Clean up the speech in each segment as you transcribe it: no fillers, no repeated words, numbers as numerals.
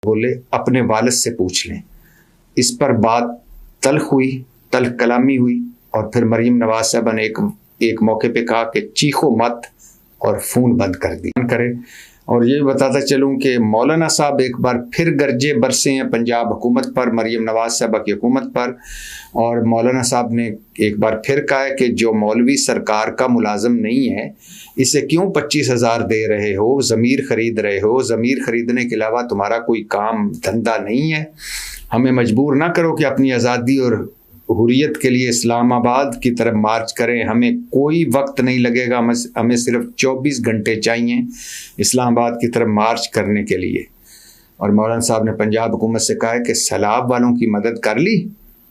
بولے اپنے والد سے پوچھ لیں. اس پر بات تلخ ہوئی، تلخ کلامی ہوئی، اور پھر مریم نواز صاحبہ نے ایک موقع پہ کہا کہ چیخو مت اور فون بند کر دی کرے. اور یہ بتاتا چلوں کہ مولانا صاحب ایک بار پھر گرجے برسے ہیں پنجاب حکومت پر، مریم نواز صاحبہ کی حکومت پر. اور مولانا صاحب نے ایک بار پھر کہا ہے کہ جو مولوی سرکار کا ملازم نہیں ہے اسے کیوں 25,000 دے رہے ہو، ضمیر خرید رہے ہو. ضمیر خریدنے کے علاوہ تمہارا کوئی کام دھندا نہیں ہے. ہمیں مجبور نہ کرو کہ اپنی آزادی اور حریت کے لیے اسلام آباد کی طرف مارچ کریں. ہمیں کوئی وقت نہیں لگے گا، ہمیں صرف 24 گھنٹے چاہیے اسلام آباد کی طرف مارچ کرنے کے لیے. اور مولانا صاحب نے پنجاب حکومت سے کہا ہے کہ سیلاب والوں کی مدد کر لی.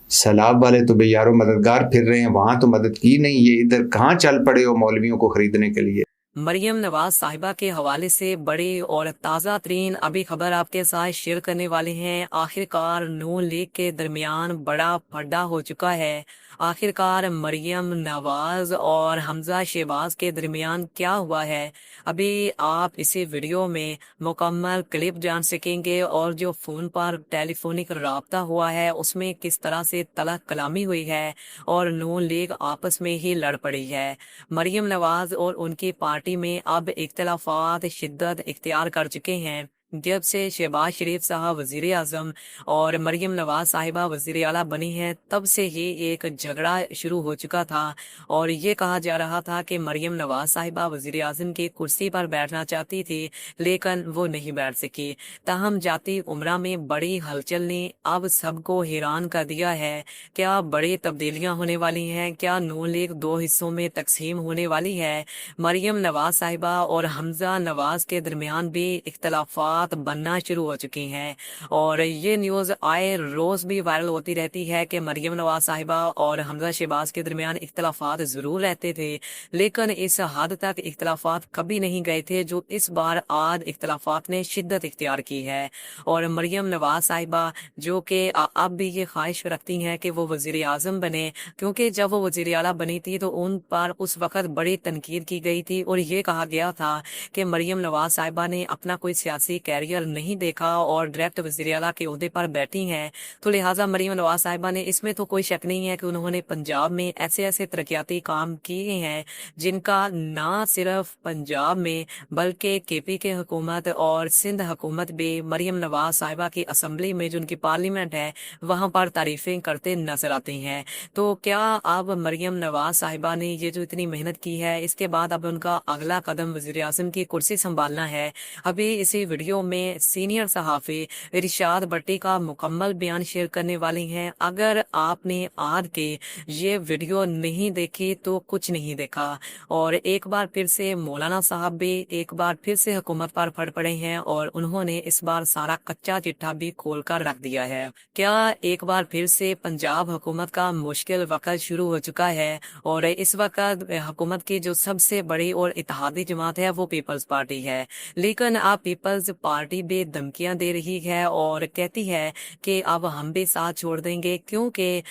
سیلاب والے تو بے یارو مددگار پھر رہے ہیں، وہاں تو مدد کی نہیں. یہ ادھر کہاں چل پڑے ہو مولویوں کو خریدنے کے لیے. مریم نواز صاحبہ کے حوالے سے بڑی اور تازہ ترین ابھی خبر آپ کے ساتھ شیئر کرنے والے ہیں. آخرکار نون لیگ کے درمیان بڑا پھڈا ہو چکا ہے. آخرکار مریم نواز اور حمزہ شہباز کے درمیان کیا ہوا ہے، ابھی آپ اسی ویڈیو میں مکمل کلپ جان سکیں گے. اور جو فون پر ٹیلی فونک رابطہ ہوا ہے اس میں کس طرح سے تلخ کلامی ہوئی ہے اور نون لیگ آپس میں ہی لڑ پڑی ہے. مریم نواز اور ان کی پارٹی میں اب اختلافات شدت اختیار کر چکے ہیں. جب سے شہباز شریف صاحب وزیر اعظم اور مریم نواز صاحبہ وزیر اعلیٰ بنی ہیں تب سے ہی ایک جھگڑا شروع ہو چکا تھا. اور یہ کہا جا رہا تھا کہ مریم نواز صاحبہ وزیر اعظم کی کرسی پر بیٹھنا چاہتی تھی لیکن وہ نہیں بیٹھ سکی. تاہم جاتی عمرہ میں بڑی ہلچل نے اب سب کو حیران کر دیا ہے. کیا بڑی تبدیلیاں ہونے والی ہیں؟ کیا نون لیگ 2 حصوں میں تقسیم ہونے والی ہے؟ مریم نواز صاحبہ اور حمزہ نواز کے درمیان بھی اختلافات بننا شروع ہو چکی ہیں. اور یہ نیوز آئے روز بھی وائرل ہوتی رہتی ہے کہ مریم نواز صاحبہ اور حمزہ شہباز کے درمیان اختلافات ضرور رہتے تھے لیکن اس حد تک اختلافات کبھی نہیں گئے تھے جو اس بار آج اختلافات نے شدت اختیار کی ہے. اور مریم نواز صاحبہ جو کہ اب بھی یہ خواہش رکھتی ہیں کہ وہ وزیر اعظم بنے، کیونکہ جب وہ وزیر اعلیٰ بنی تھی تو ان پر اس وقت بڑی تنقید کی گئی تھی اور یہ کہا گیا تھا کہ مریم نواز صاحبہ نے اپنا کوئی سیاسی کیریئر نہیں دیکھا اور ڈائریکٹ وزیر اعلیٰ کے عہدے پر بیٹھی ہیں. تو لہٰذا مریم نواز صاحبہ نے، اس میں تو کوئی شک نہیں ہے کہ انہوں نے پنجاب میں ایسے ترقیاتی کام کیے ہیں جن کا نہ صرف پنجاب میں بلکہ کے پی کے حکومت اور سندھ حکومت بھی مریم نواز صاحبہ کی اسمبلی میں جو ان کی پارلیمنٹ ہے وہاں پر تعریفیں کرتے نظر آتی ہیں. تو کیا اب مریم نواز صاحبہ نے یہ جو اتنی محنت کی ہے اس کے بعد اب ان کا اگلا قدم وزیر اعظم کی کرسی سنبھالنا ہے؟ ابھی اسی ویڈیو میں سینئر صحافی ارشاد بٹی کا مکمل بیان شیئر کرنے والی ہیں. اگر آپ نے آج کے یہ ویڈیو نہیں دیکھی تو کچھ نہیں دیکھا. اور ایک بار پھر سے مولانا صاحب بھی ایک بار پھر سے حکومت پر پھڑ پڑے ہیں اور انہوں نے اس بار سارا کچا چٹھا بھی کھول کر رکھ دیا ہے. کیا ایک بار پھر سے پنجاب حکومت کا مشکل وقت شروع ہو چکا ہے اور اس وقت حکومت کی جو سب سے بڑی اور اتحادی جماعت ہے وہ پیپلز پارٹی ہے. لیکن اب پیپلز پارٹی بھی دھمکیاں دے رہی ہے اور کہتی ہے کہ اب ہم بھی ساتھ چھوڑ دیں گے، کیونکہ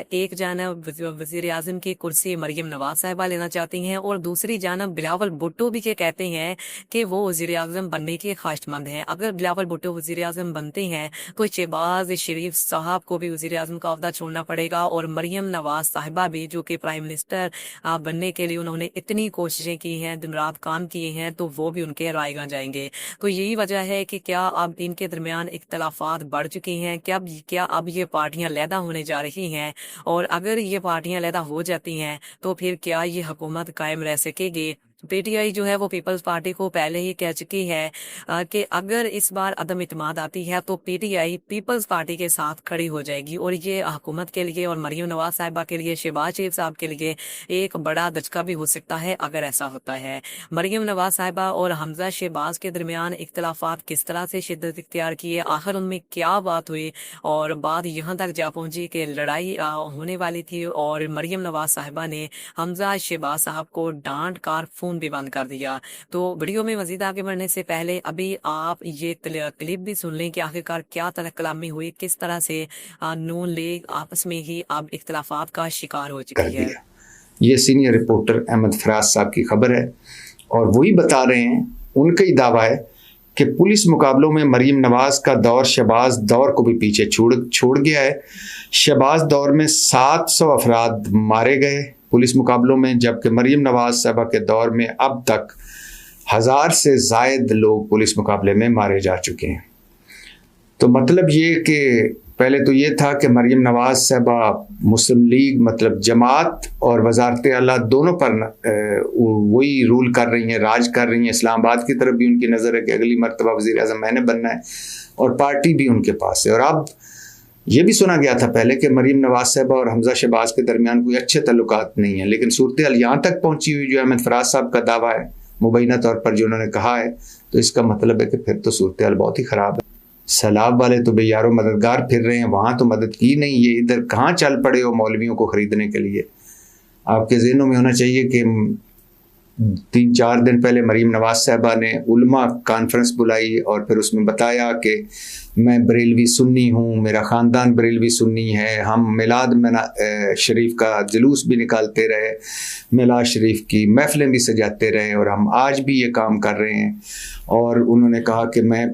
ایک جانب وزیر اعظم کی کرسی مریم نواز صاحبہ لینا چاہتی ہیں اور دوسری جانب بلاول بھٹو بھی یہ کہتے ہیں کہ وہ وزیر اعظم بننے کے خواہش مند ہیں. اگر بلاول بھٹو وزیر اعظم بنتے ہیں تو شہباز شریف صاحب کو بھی وزیر اعظم کا عہدہ چھوڑنا پڑے گا اور مریم نواز صاحبہ بھی جو کہ پرائم منسٹر بننے کے لیے انہوں نے اتنی کوششیں کی ہیں، دن رات کام کیے ہیں، تو وہ بھی ان کے رائے گاں جائیں گے. تو یہی وجہ ہے کہ کیا اب ان کے درمیان اختلافات بڑھ چکی ہیں، کیا اب یہ پارٹیاں علیحدہ ہونے جا رہی ہیں؟ اور اگر یہ پارٹیاں علیحدہ ہو جاتی ہیں تو پھر کیا یہ حکومت قائم رہ سکے گی؟ پی ٹی آئی جو ہے وہ پیپلز پارٹی کو پہلے ہی کہہ چکی ہے کہ اگر اس بار عدم اعتماد آتی ہے تو P T I Peoples Party کے ساتھ کھڑی ہو جائے گی. اور یہ حکومت کے لیے اور مریم نواز صاحبہ کے لیے، شہباز شریف صاحب کے لیے ایک بڑا دھچکا بھی ہو سکتا ہے اگر ایسا ہوتا ہے. مریم نواز صاحبہ اور حمزہ شہباز کے درمیان اختلافات کس طرح سے شدت اختیار کیے، آخر ان میں کیا بات ہوئی اور بات یہاں تک جا پہنچی کہ لڑائی ہونے والی تھی اور مریم نواز صاحبہ نے حمزہ شہباز صاحب کو ڈانٹ کر فون بھی بند کر دیا. تو ویڈیو میں مزید آگے بڑھنے سے پہلے ابھی آپ یہ کلپ بھی سن لیں کہ آخرکار کیا تلخ کلامی ہوئی، کس طرح سے نون لیگ آپس میں ہی اب اختلافات کا شکار ہو چکی ہے. یہ سینئر رپورٹر احمد فراز صاحب کی خبر ہے اور وہی بتا رہے ہیں، ان کا ہی دعویٰ ہے کہ پولیس مقابلوں میں مریم نواز کا دور شہباز دور کو بھی پیچھے چھوڑ گیا ہے۔ شہباز دور میں 700 افراد مارے گئے پولیس مقابلوں میں، جبکہ مریم نواز صاحبہ کے دور میں اب تک 1000 سے زائد لوگ پولیس مقابلے میں مارے جا چکے ہیں۔ تو مطلب یہ کہ پہلے تو یہ تھا کہ مریم نواز صاحبہ مسلم لیگ مطلب جماعت اور وزارت اعلیٰ دونوں پر وہی رول کر رہی ہیں، راج کر رہی ہیں۔ اسلام آباد کی طرف بھی ان کی نظر ہے کہ اگلی مرتبہ وزیر اعظم میں نے بننا ہے، اور پارٹی بھی ان کے پاس ہے۔ اور اب یہ بھی سنا گیا تھا پہلے کہ مریم نواز صاحبہ اور حمزہ شہباز کے درمیان کوئی اچھے تعلقات نہیں ہیں، لیکن صورتحال یہاں تک پہنچی ہوئی جو احمد فراز صاحب کا دعویٰ ہے مبینہ طور پر جو انہوں نے کہا ہے، تو اس کا مطلب ہے کہ پھر تو صورتحال بہت ہی خراب ہے۔ سیلاب والے تو بے یارو مددگار پھر رہے ہیں، وہاں تو مدد کی نہیں، یہ ادھر کہاں چل پڑے ہو مولویوں کو خریدنے کے لیے۔ آپ کے ذہنوں میں ہونا چاہیے کہ 3-4 دن پہلے مریم نواز صاحبہ نے علماء کانفرنس بلائی اور پھر اس میں بتایا کہ میں بریلوی سنی ہوں، میرا خاندان بریلوی سنی ہے، ہم میلاد شریف کا جلوس بھی نکالتے رہے، میلاد شریف کی محفلیں بھی سجاتے رہے، اور ہم آج بھی یہ کام کر رہے ہیں۔ اور انہوں نے کہا کہ میں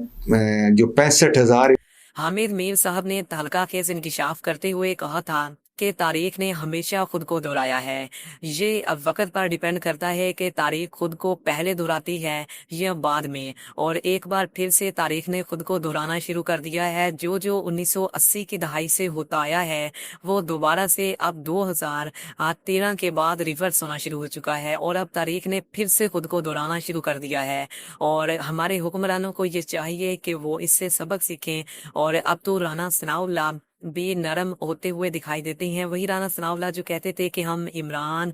جو 65,000 حامد میر صاحب نے تہلکہ خیز انکشاف کرتے ہوئے کہا تھا کہ تاریخ نے ہمیشہ خود کو دہرایا ہے۔ یہ اب وقت پر ڈیپینڈ کرتا ہے کہ تاریخ خود کو پہلے دہراتی ہے یا بعد میں، اور ایک بار پھر سے تاریخ نے خود کو دہرانا شروع کر دیا ہے۔ جو 1980 کی دہائی سے ہوتا آیا ہے وہ دوبارہ سے اب 2013 کے بعد ریورس ہونا شروع ہو چکا ہے، اور اب تاریخ نے پھر سے خود کو دہرانا شروع کر دیا ہے۔ اور ہمارے حکمرانوں کو یہ چاہیے کہ وہ اس سے سبق سیکھیں۔ اور اب تو رانا ثناء اللہ بھی نرم ہوتے ہوئے دکھائی دیتے ہیں۔ وہی رانا ثناء اللہ جو کہتے تھے کہ ہم عمران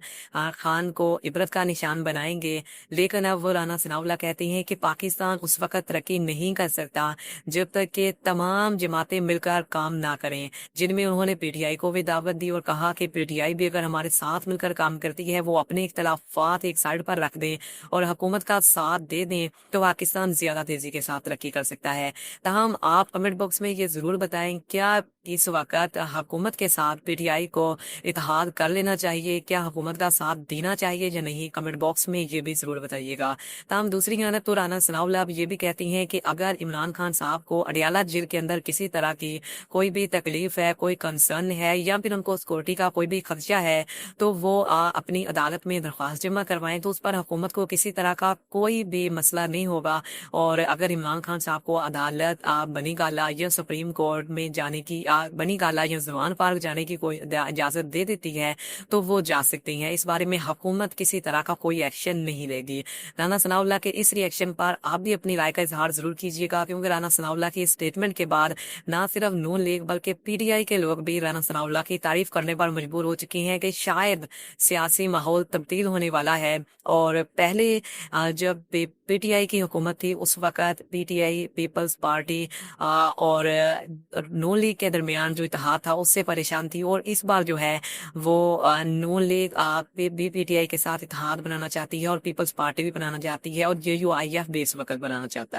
خان کو عبرت کا نشان بنائیں گے، لیکن اب وہ رانا ثناء اللہ کہتے ہیں کہ پاکستان اس وقت ترقی نہیں کر سکتا جب تک کہ تمام جماعتیں مل کر کام نہ کریں، جن میں انہوں نے پی ٹی آئی کو بھی دعوت دی اور کہا کہ پی ٹی آئی بھی اگر ہمارے ساتھ مل کر کام کرتی ہے، وہ اپنے اختلافات ایک سائڈ پر رکھ دیں اور حکومت کا ساتھ دے دیں، تو پاکستان زیادہ تیزی کے ساتھ ترقی کر سکتا ہے۔ تاہم آپ کمنٹ باکس میں یہ ضرور بتائیں، کیا اس وقت حکومت کے ساتھ پی ٹی آئی کو اتحاد کر لینا چاہیے؟ کیا حکومت کا ساتھ دینا چاہیے یا نہیں؟ کمنٹ باکس میں یہ بھی ضرور بتائیے گا۔ تاہم دوسری جانب تو رانا ثناء اللہ یہ بھی کہتی ہیں کہ اگر عمران خان صاحب کو اڈیالہ جیل کے اندر کسی طرح کی کوئی بھی تکلیف ہے، کوئی کنسرن ہے، یا پھر ان کو سیکورٹی کا کوئی بھی خدشہ ہے، تو وہ اپنی عدالت میں درخواست جمع کروائیں، تو اس پر حکومت کو کسی طرح کا کوئی بھی مسئلہ نہیں ہوگا۔ اور اگر عمران خان صاحب کو عدالت بنی گالہ یا سپریم کورٹ میں جانے کی بنی گالہ یا زوان پارک جانے کی کوئی اجازت دے دیتی ہے تو وہ جا سکتی ہیں۔ اس بارے میں حکومت کسی طرح کا کوئی ایکشن نہیں لے گی۔ رانا ثناء اللہ کے اس ری ایکشن پر آپ بھی اپنی رائے کا اظہار ضرور کیجیے گا، کیونکہ رانا ثناء اللہ کی اسٹیٹمنٹ کے بعد نہ صرف نون لیگ بلکہ پی ٹی آئی کے لوگ بھی رانا ثناء اللہ کی تعریف کرنے پر مجبور ہو چکی ہیں کہ شاید سیاسی ماحول تبدیل ہونے والا ہے۔ اور پہلے جب پی ٹی آئی کی حکومت تھی اس وقت P T I Peoples Party اور نون لیگ کے درمیان جو اتحاد تھا اس سے پریشان تھی، اور اس بار جو ہے وہ نون لیگ بھی پی ٹی آئی کے ساتھ اتحاد بنانا چاہتی ہے اور پیپلز پارٹی بھی بنانا چاہتی ہے، اور JUIF بھی اس وقت بنانا چاہتا ہے۔